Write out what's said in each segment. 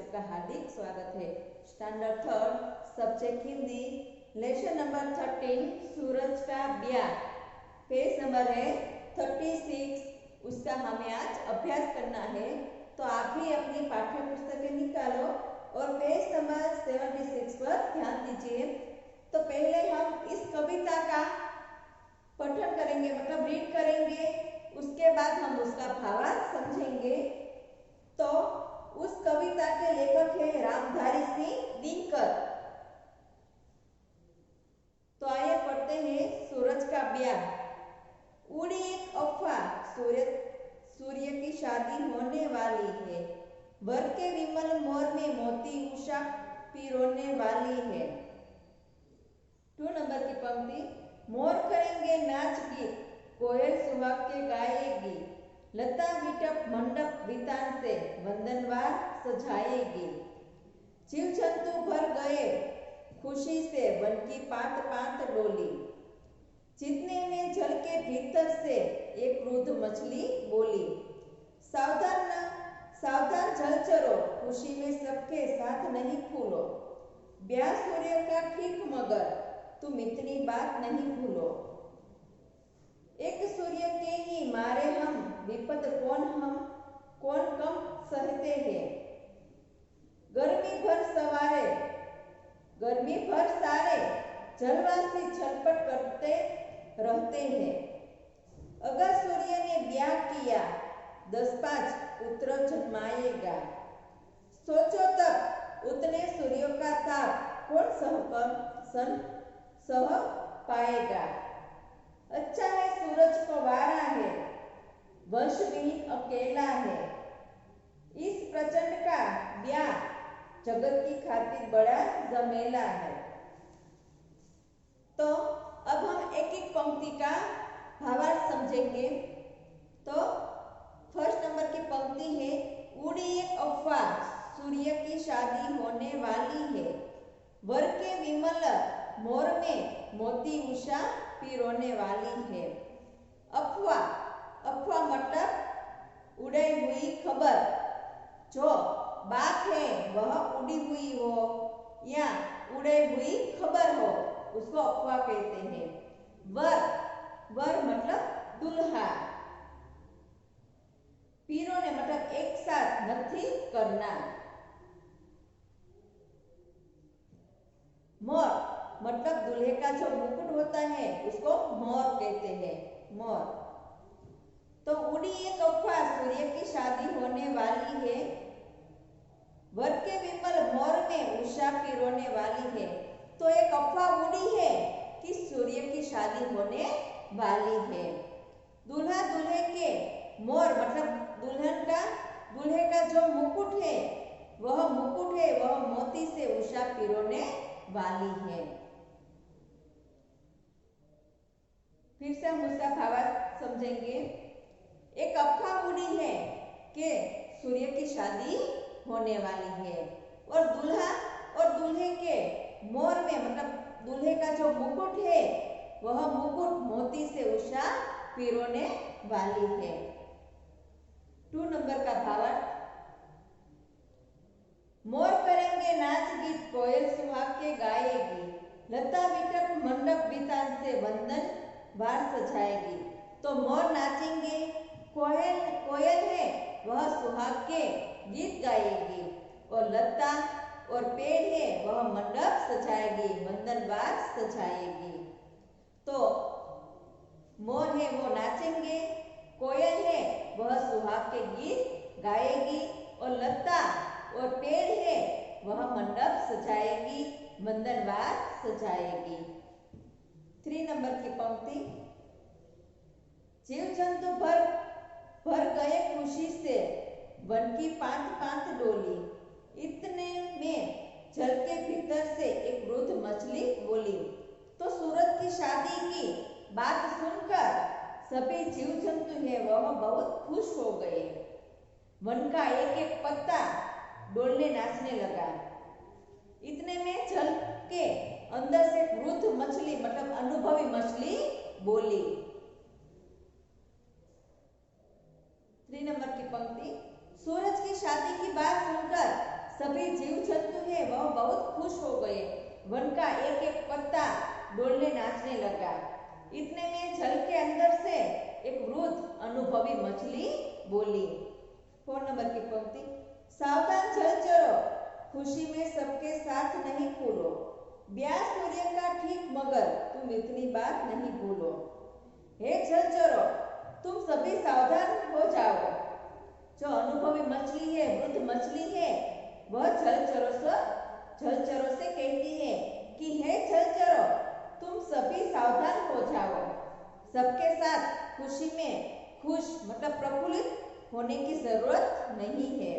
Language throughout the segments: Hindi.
सबका हार्दिक स्वागत है। Standard third, subject Hindi, lesson number 13, सूरज का ब्याह। पेज नंबर है 36। उसका हमें आज अभ्यास करना है, तो आप भी अपनी पाठ्य पुस्तकें निकालो और पेज नंबर 76 पर ध्यान दीजिए। तो पहले हम इस कविता का पठन करेंगे, मतलब रीड करेंगे, उसके बाद हम उसका भावार्थ समझेंगे। तो उस कविता के लेखक है रामधारी सिंह दिनकर। तो आइए पढ़ते हैं सूरज का ब्याह। उड़ी एक अफवाह, सूर्य की शादी होने वाली है। वर के विमल मोर में मोती उषा पिरोने वाली है। 2 नंबर की पंक्ति, मोर करेंगे नाच गीत, कोयल सुहाग के गाएगी। लता बिटप मंडप वितान से वंदनवार सजाएगी। जीव जंतु भर गए खुशी से वन की पात पात डोली। जितने में जल के भीतर से एक वृद्ध मछली बोली। सावधान सावधान जलचरो, खुशी में सबके साथ नहीं फूलो। ब्याह सूर्य का ठीक मगर तुम इतनी बात नहीं भूलो। एक सूर्य के ही मारे हम, विपद कौन कम सहते हैं। गर्मी भर सारे जलवासी छलपट करते रहते हैं। अगर सूर्य ने ब्याह किया 10-5 पुत्र जन्माएगा। सोचो तब उतने सूर्यों का ताप कौन सह पाएगा। अच्छा है सूरज को वारा है, वंश विहीन अकेला है। इस प्रचंड का ब्याह जगत की खातिर बड़ा झमेला है। तो अब हम एक एक पंक्ति का भावार्थ समझेंगे। तो फर्स्ट नंबर की पंक्ति है, उड़ी एक अफवाह, सूर्य की शादी होने वाली है। वर के विमल मोर में मोती उषा पिरोने वाली है। अफवाह मतलब उड़ी हुई खबर। जो बात है वह उड़ी हुई हो या उड़ी हुई खबर हो, उसको अफवाह कहते हैं। वर मतलब दुल्हा। पिरोने मतलब एक साथ नथी करना। मोर मतलब दूल्हे का जो मुकुट होता है उसको मोर कहते हैं, मोर। तो उड़ी एक अफवाह, सूर्य की शादी होने वाली है। वर के विमल मोर में उषा पिरोने वाली है। तो एक अफवाह उड़ी है कि सूर्य की शादी होने वाली है। दूल्हा दूल्हे के, मोर मतलब दूल्हे का जो मुकुट है वह मोती से उषा पिरोने वाली है। फिर से हम उसका भावार्थ समझेंगे। एक अफवाह उड़ी है कि सूर्य की शादी होने वाली है और दूल्हा और दूल्हे के मोर में मतलब दूल्हे का जो मुकुट है वह मुकुट मोती से उषा पिरोने वाली है। 2 नंबर का भावार्थ, मोर करेंगे नाच गीत, कोयल सुहाग के गाएगी। लता बिटप मंडप वितान से वंदन वार सजाएगी। तो मोर नाचेंगे, कोयल है वह सुहाग के गीत गाएगी और लता और पेड़ है वह मंडप सजाएगी, वंदनवार सजाएगी। तो मोर है वो नाचेंगे, कोयल है वह सुहाग के गीत गाएगी और लता और पेड़ है वह मंडप सजाएगी, वंदनवार सजाएगी। 3 नंबर की पंक्ति, जीव जंतु भर गए खुशी से वन की पांत डोली। इतने में जल के भीतर से एक वृद्ध मछली बोली। तो सूरज की शादी की बात सुनकर सभी जीव जंतु है वह बहुत खुश हो गए। वन का एक एक पत्ता डोलने नाचने लगा। इतने में जल के अंदर से वृद्ध मछली मतलब अनुभवी मछली बोली। 3 नंबर की पंक्ति, सूरज की शादी की बात सुनकर सभी जीव जंतु है वह बहुत खुश हो गए। वन का एक एक पत्ता डोलने नाचने लगा। इतने में जल के अंदर से एक वृद्ध अनुभवी मछली बोली। 4 नंबर की पंक्ति, सावधान जलचरों, खुशी में सबके साथ नहीं फूलो। ब्याह सूर्य का ठीक मगर तुम इतनी बात नहीं भूलो। हे जलचरों, तुम सभी सावधान हो जाओ। जो अनुभवी मछली है, वृद्ध मछली है, वह जलचरों से कहती है कि हे जलचरों, तुम सभी सावधान हो जाओ। सबके साथ खुशी में खुश मतलब प्रफुल्लित होने की जरूरत नहीं है।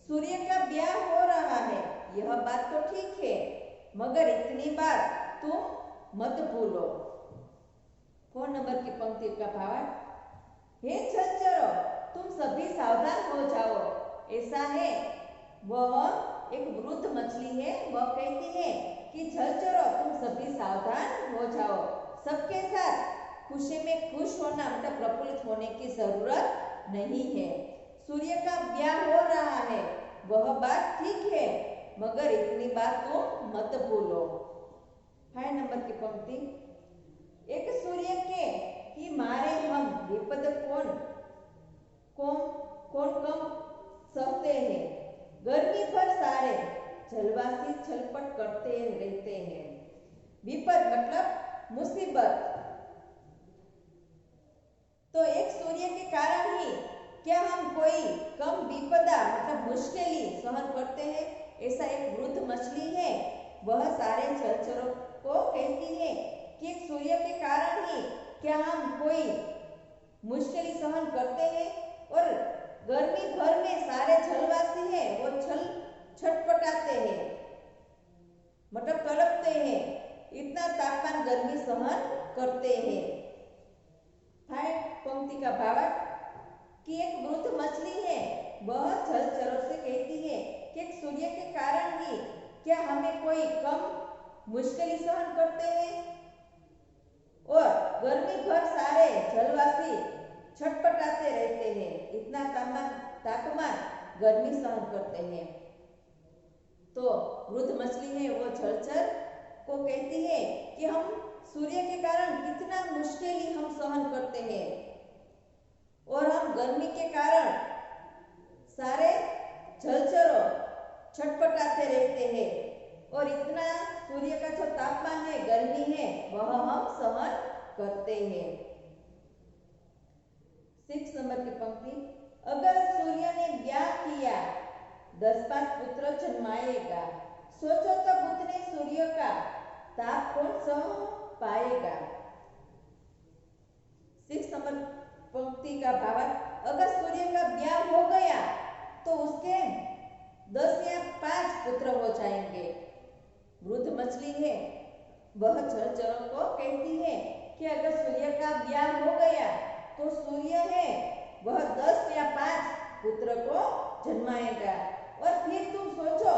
सूर्य का ब्याह हो रहा है, यह बात तो ठीक है, मगर इतनी बात तुम मत भूलो। 4 नंबर की पंक्ति का भावार्थ, हे जलचरों, तुम सभी सावधान हो जाओ। ऐसा है, वह एक वृद्ध मछली है, वह कहती है कि जलचरों, तुम सभी सावधान हो जाओ। सबके साथ खुशी में खुश होना मतलब प्रफुल्लित होने की जरूरत नहीं है। सूर्य का ब्याह हो रहा है, वह बात ठीक है, मगर इतनी बात तुम मत भूलो। 5 नंबर की पंक्ति, एक सूर्य के ही मारे हम विपद कौन कम सहते हैं। गर्मी पर सारे जलवासी छलपट करते रहते हैं। विपद मतलब मुसीबत। तो एक सूर्य के कारण ही क्या हम कोई कम विपदा मतलब मुश्किली सहन करते हैं? ऐसा एक वृद्ध मछली है, वह सारे जलचरों को कहती है कि एक सूर्य के कारण ही क्या हम कोई मुश्किली सहन करते हैं। और गर्मी भर में सारे जलवासी हैं वो छटपटाते हैं मतलब तड़पते हैं, इतना तापमान गर्मी सहन करते हैं। 5 पंक्ति का भावार्थ कि एक वृद्ध मछली है, वह जलचरों से कहती है कि एक सूर्य के कारण ही क्या हमें कोई कम मुश्किल सहन करते हैं। और गर्मी भर सारे जलवासी छटपटाते रहते हैं, इतना तापमान गर्मी सहन करते हैं। तो वृद्ध मछली है वो जलचर को कहती है कि हम सूर्य के कारण कितना मुश्किल हम सहन करते हैं और हम गर्मी के कारण सारे जलचरों छटपटाते रहते हैं और इतना सूर्य का जो तापमान है, गर्मी है, वह हम सहन करते हैं। 6 नंबर की पंक्ति, अगर सूर्य ने ब्याह किया 10-5 पुत्र जन्माएगा। सोचो तब उतने सूर्य का ताप कौन सह पाएगा। 6 नंबर पंक्ति का भावार्थ, अगर सूर्य का ब्याह हो गया तो उसके 10 या 5 पुत्र हो जाएंगे। वृद्ध मछली है वह जलचरों को कहती है कि अगर सूर्य का ब्याह हो गया तो सूर्य है वह 10 या 5 पुत्र को जन्माएगा। और फिर तुम सोचो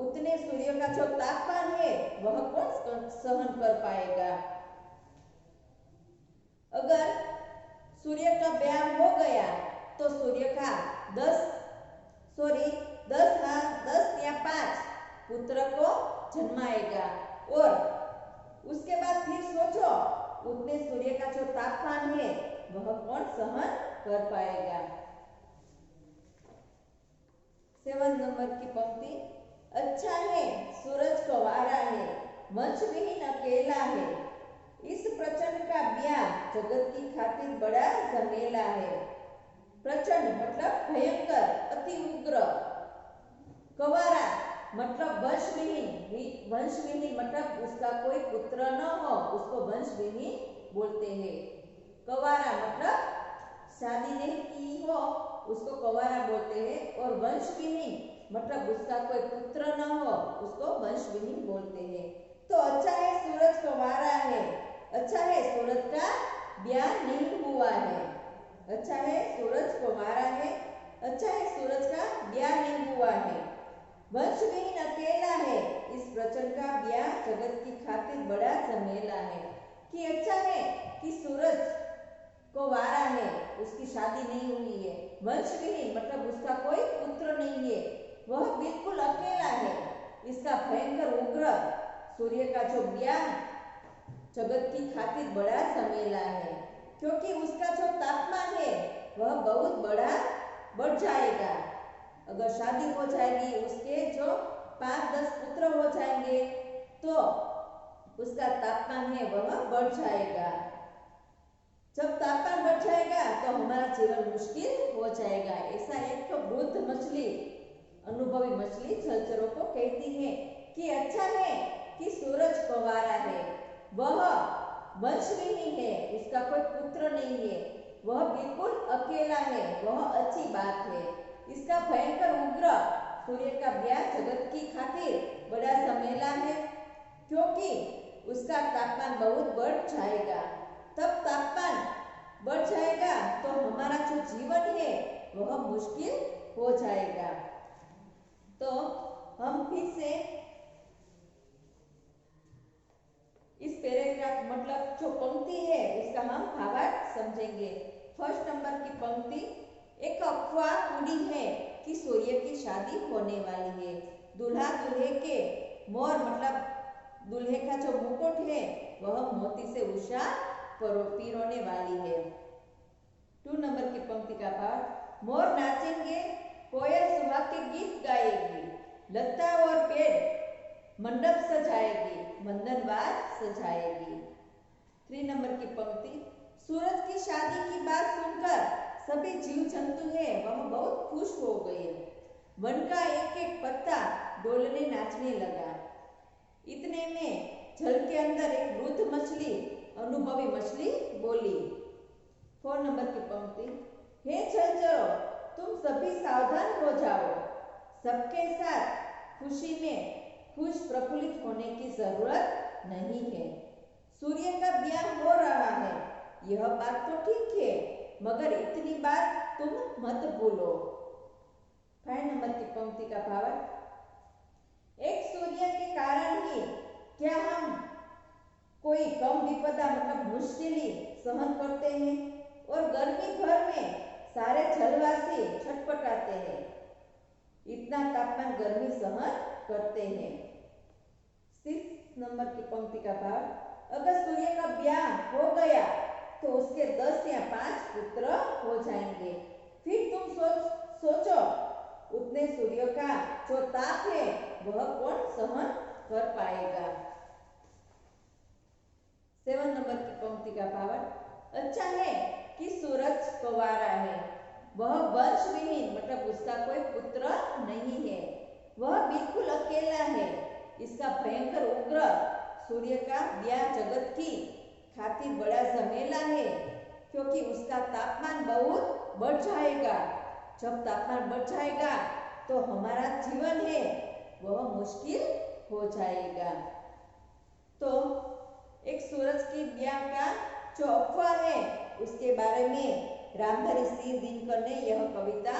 उतने सूर्य का जो तापमान है वह कौन सहन कर पाएगा। अगर सूर्य का ब्याह हो गया तो सूर्य का 10 या 5 पुत्र को जन्माएगा और उसके बाद फिर सोचो उतने सूर्य का जो तापमान है वह कौन सहन कर पाएगा। 7 नंबर की पंक्ति, अच्छा है सूरज कंवारा है, वंशविहीन अकेला है, इस प्रचंड का ब्याह जगत की खातिर बड़ा झमेला है। प्रचंड मतलब भयंकर, अति उग्र। कंवारा मतलब वंशविहीन मतलब उसका कोई पुत्र न हो, उसको वंशविहीन बोलते हैं। कंवारा मतलब शादी नहीं की हो उसको कंवारा बोलते हैं और वंशविहीन मतलब उसका कोई पुत्र न हो उसको वंशविहीन बोलते हैं। तो अच्छा है सूरज कंवारा है, अच्छा है सूरज का ब्याह नहीं हुआ है। अच्छा है सूरज कंवारा है, अच्छा है सूरज का ब्याह नहीं हुआ है। वंशविहीन अकेला है, इस प्रचंड का ब्याह जगत की खातिर बड़ा झमेला है। कि अच्छा है कि सूरज कंवारा है, उसकी शादी नहीं हुई है। वंशविहीन मतलब उसका कोई पुत्र नहीं है, वह बिल्कुल भयंकर उग्र सूर्य का जो ज्ञान जगत की खातिर बड़ा झमेला है, क्योंकि उसका जो तापमान है वह बहुत बड़ा बढ़ जाएगा। अगर शादी हो जाएगी, उसके जो 5-10 पुत्र हो जाएंगे तो उसका तापमान है वह बढ़ जाएगा। जब तापमान बढ़ जाएगा तो हमारा जीवन मुश्किल हो जाएगा। ऐसा एक तो वृद्ध मछली, अनुभवी मछली जलचरों को कहती है कि अच्छा है कि सूरज कंवारा है, वह वंशविहीन है, उसका कोई पुत्र नहीं है, वह बिल्कुल अकेला है, वह अच्छी बात है। इसका भयंकर उग्र सूर्य का ब्याह जगत की खातिर बड़ा झमेला है, क्योंकि उसका तापमान बहुत बढ़ जाएगा। तब तापमान बढ़ जाएगा तो हमारा जो जीवन है वह मुश्किल हो जाएगा। तो हम फिर से इस पैराग्राफ मतलब जो पंक्ति है उसका हम भावार्थ समझेंगे। फर्स्ट नंबर की पंक्ति, एक अफवाह उड़ी है कि सूर्य की शादी होने वाली है। दूल्हा दूल्हे के मोर मतलब दूल्हे का जो मुकुट है वह मोती से उषा पिरोने वाली है। 2 नंबर की पंक्ति का भाव, मोर नाचेंगे, कोयल सुहाग के गीत गाएगी, लता और पेड़ मंडप सजाएगी, मंदनवार सजाएगी। 3 नंबर की पंक्ति, सूरज की शादी की बात सुनकर सभी जीव जंतु है वह बहुत खुश हो गए। वन का एक एक पत्ता डोलने नाचने लगा। इतने में जल के अंदर एक वृद्ध मछली, अनुभवी मछली बोली। 4 नंबर की पंक्ति, हे जलचरों, तुम सभी सावधान हो जाओ, सबके साथ खुशी में खुश प्रफुल्लित होने की जरूरत नहीं है। सूर्य का ब्याह हो रहा है, यह बात तो ठीक है, मगर इतनी बात तुम मत भूलो। 5 नंबर की पंक्ति का भाव, एक सूर्य के कारण ही क्या हम कोई कम विपदा मतलब मुश्किली सहन करते हैं और गर्मी भर में सारे जलवासी छटपटाते हैं, इतना तापमान गर्मी सहन करते हैं। 6 नंबर की पंक्ति का भाव, अगर सूर्य का ब्याह हो गया तो उसके 10 या 5 पुत्र हो जाएंगे। फिर तुम सोचो उतने सूर्य का जो ताप है वह कौन सहन कर पाएगा। 7 नंबर की पंक्ति का भाव, अच्छा है कि सूरज कंवारा है, वह वंशविहीन मतलब उसका कोई पुत्र नहीं है, वह बिल्कुल अकेला है। इसका भयंकर उग्र सूर्य का ब्याह जगत की खातिर बड़ा झमेला है, क्योंकि उसका तापमान बहुत बढ़ जाएगा। जब तापमान बढ़ जाएगा तो हमारा जीवन है वह मुश्किल हो जाएगा। तो एक सूरज की ब्याह का जो अफवाह है उसके बारे में रामधारी सिंह दिनकर ने यह कविता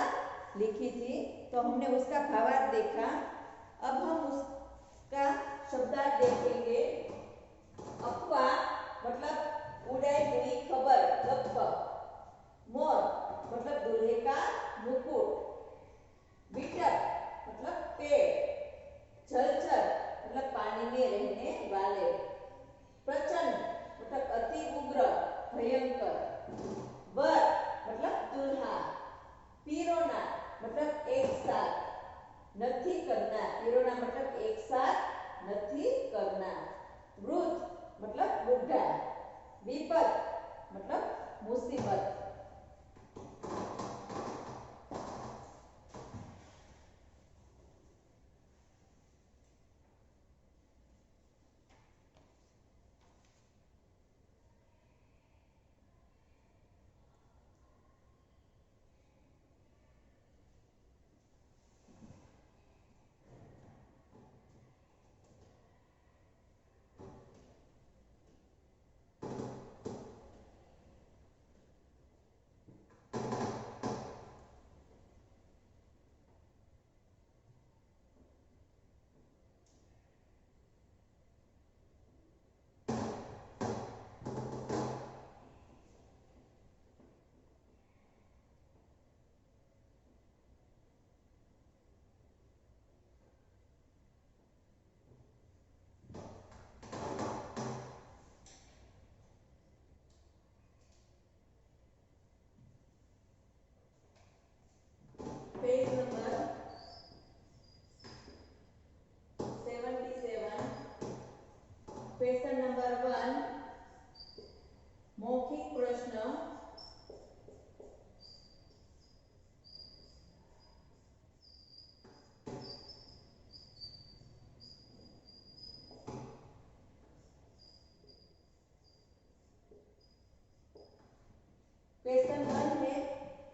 लिखी थी, तो हमने उसका भावार्थ देखा। अब हम उसका शब्दार्थ देखेंगे। अफवाह मतलब उड़ाई हुई खबर, गप्पा। मोर मतलब दूल्हे का मुकुट। बिटक मतलब पेड़। जलचर मतलब पानी में रहने वाले। प्रचंड मतलब अति उग्र, भयंकर। वर मतलब दूल्हा। पिरोना मतलब एक साथ, नथी करना। पिरोना मतलब एक साथ, नथी करना। वृद्ध मतलब बुढ़ा। विपद मतलब मुसीबत।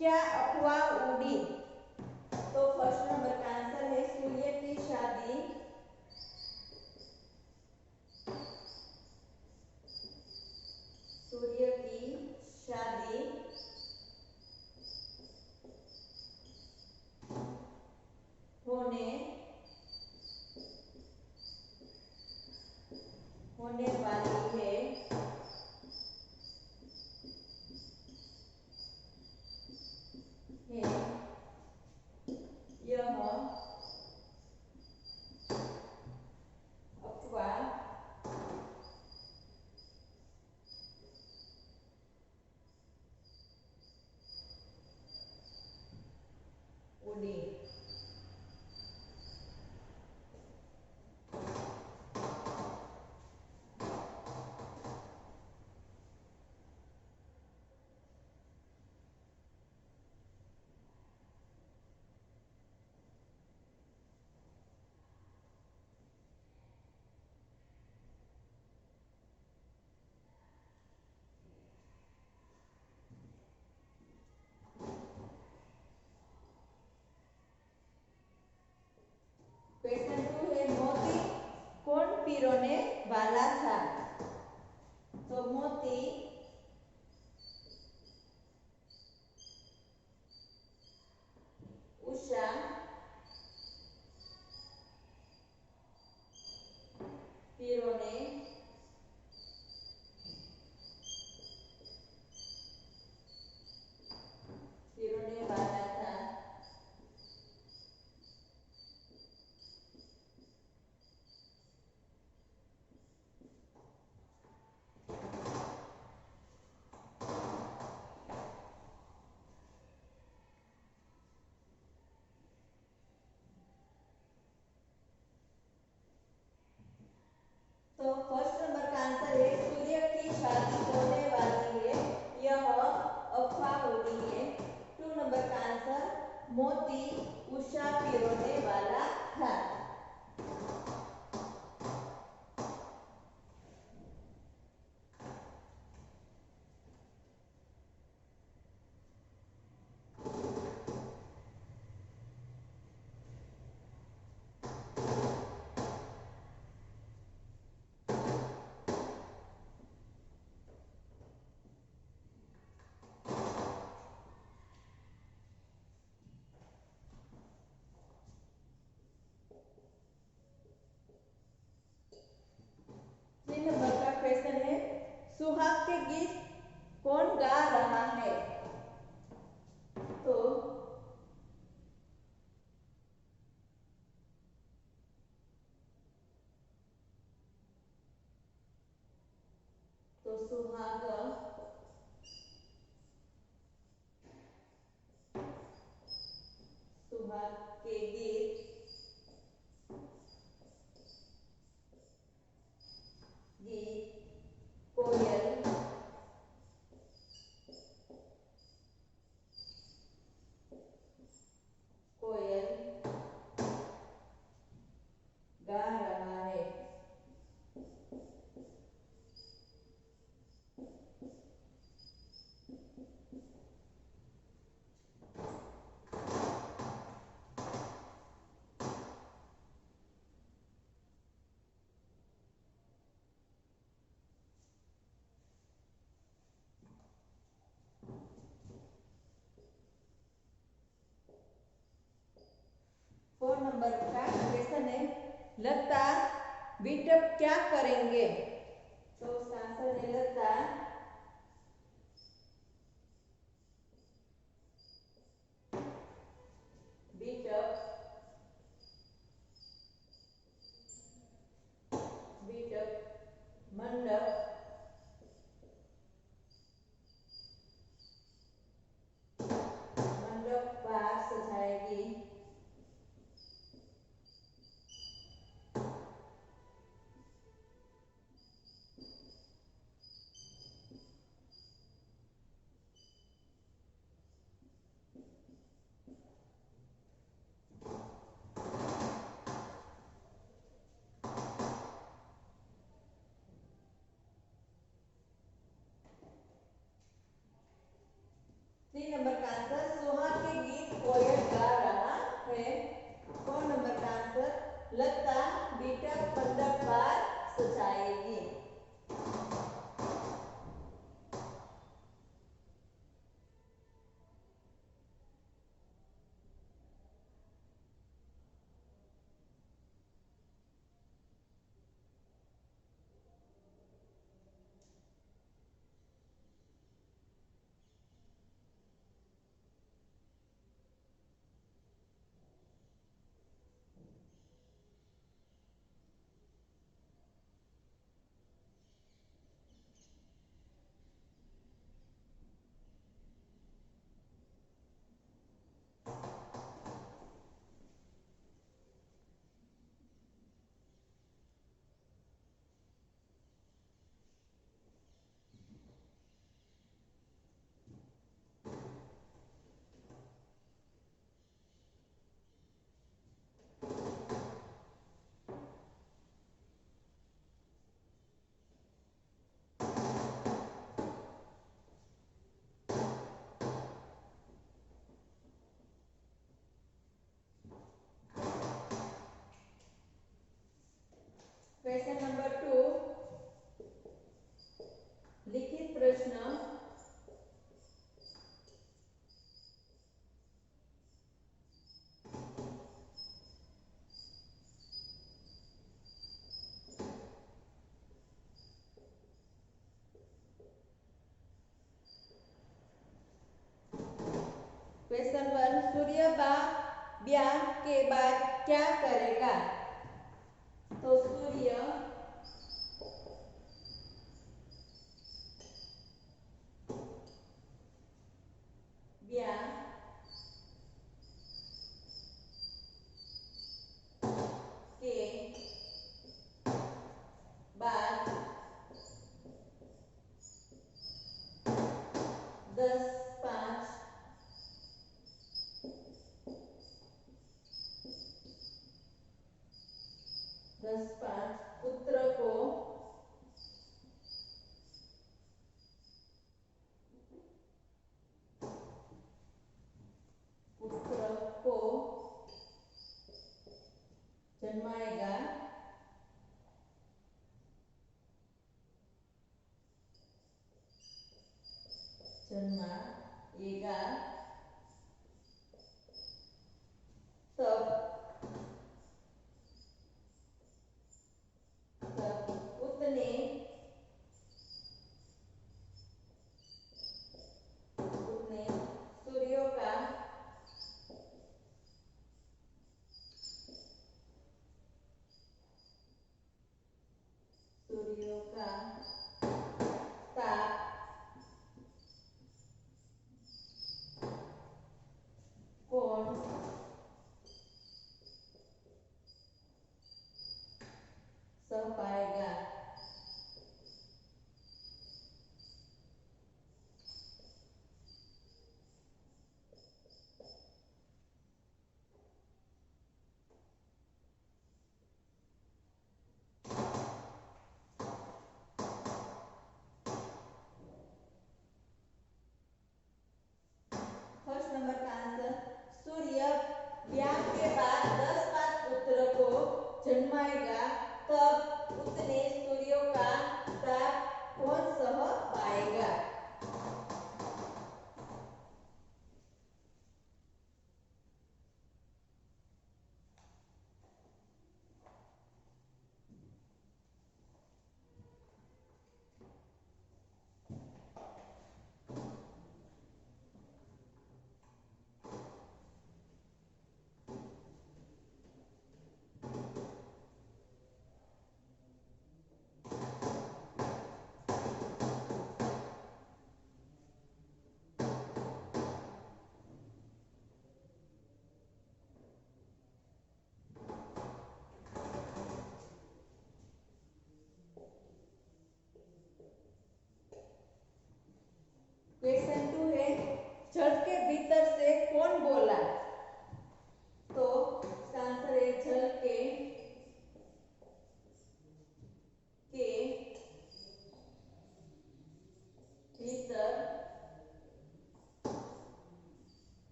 क्या अफवाह उड़ी? तो फर्स्ट नंबर का आंसर है सूर्य की शादी सूर्य की शादी होने वाली है। यह अफवाह उड़ी। क्वेश्चन 2 है मोती कौन पिरोने वाला था? तो मोती उषा पिरोने वाला था। तो फर्स्ट नंबर का आंसर है सूर्य की शादी होने वाली है, यह अफवाह उड़ी है। 2 नंबर का आंसर मोती उषा पिरोने वाला था। नंबर का क्वेश्चन है सुहाग के गीत कौन गा रहा है? तो सुहाग के गीत कोयल गा रहा है। फोर नंबर का क्वेश्चन है लता बिटअप क्या करेंगे? तो उसका आंसर है लता बिटअप मंडप बाहर सजाएगी। बेटा 15 बार सजाएंगे। क्वेश्चन नंबर 2, लिखित प्रश्न। क्वेश्चन 1, सूर्य ब्याह के बाद क्या करेगा? तो सूर्य ब्याह के बाद 10-5 पुत्र को जन्माएगा। तब उतने सूर्यों का ताप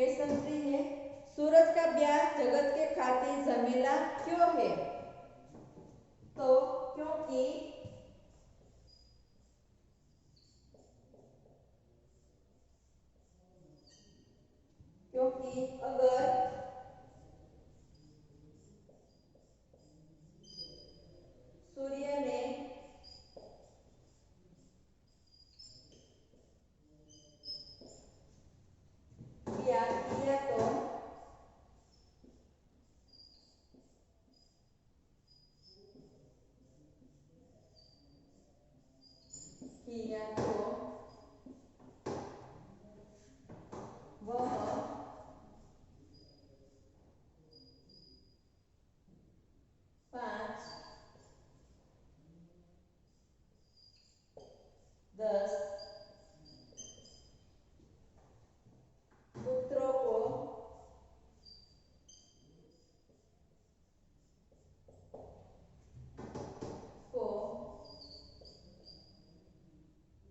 क्वेश्चन 3 है, सूरज का ब्याह जगत के खातिर झमेला क्यों है? तो क्योंकि अगर सूर्य ने ब्याह किया तो वह 5, 10 पुत्रों को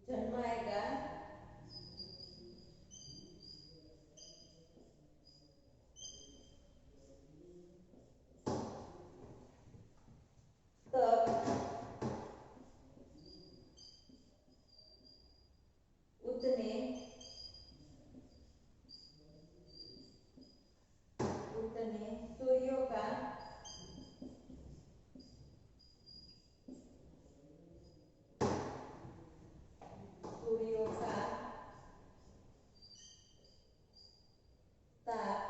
जन्माएगा, तब उतने सूर्यों का ताप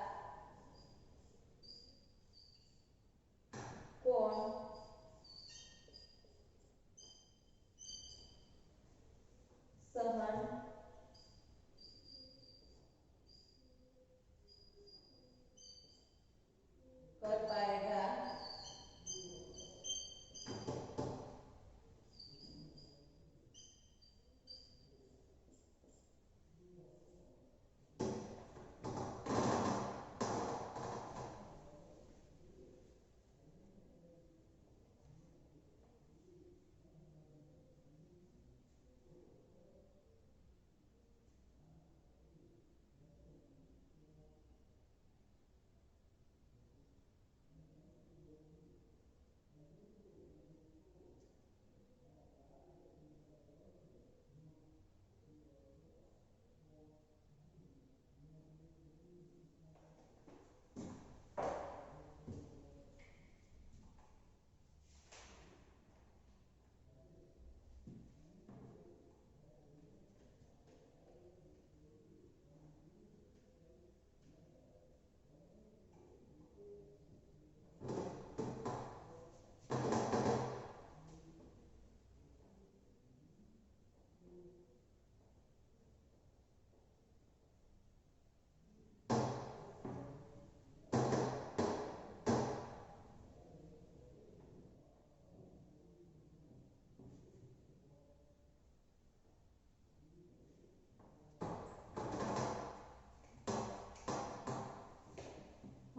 कौन सहन कर पाएगा?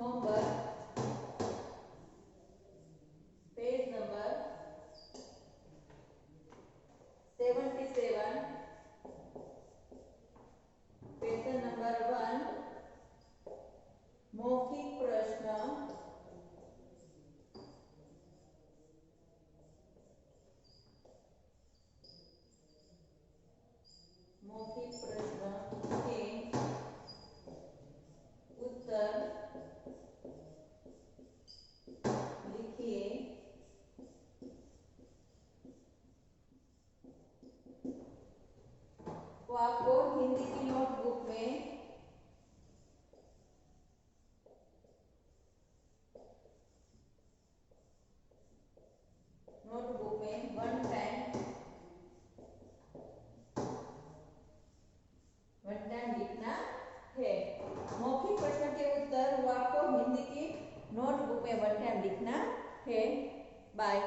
Homework page number 77, question number 1, मौखिक प्रश्न। मौखिक प्रश्न के उत्तर लिखिए। तो आपको हिंदी की नोटबुक में वन टाइम लिखना है। मौखिक प्रश्न के उत्तर वो आपको हिंदी की नोटबुक में वन टाइम लिखना है। बाय।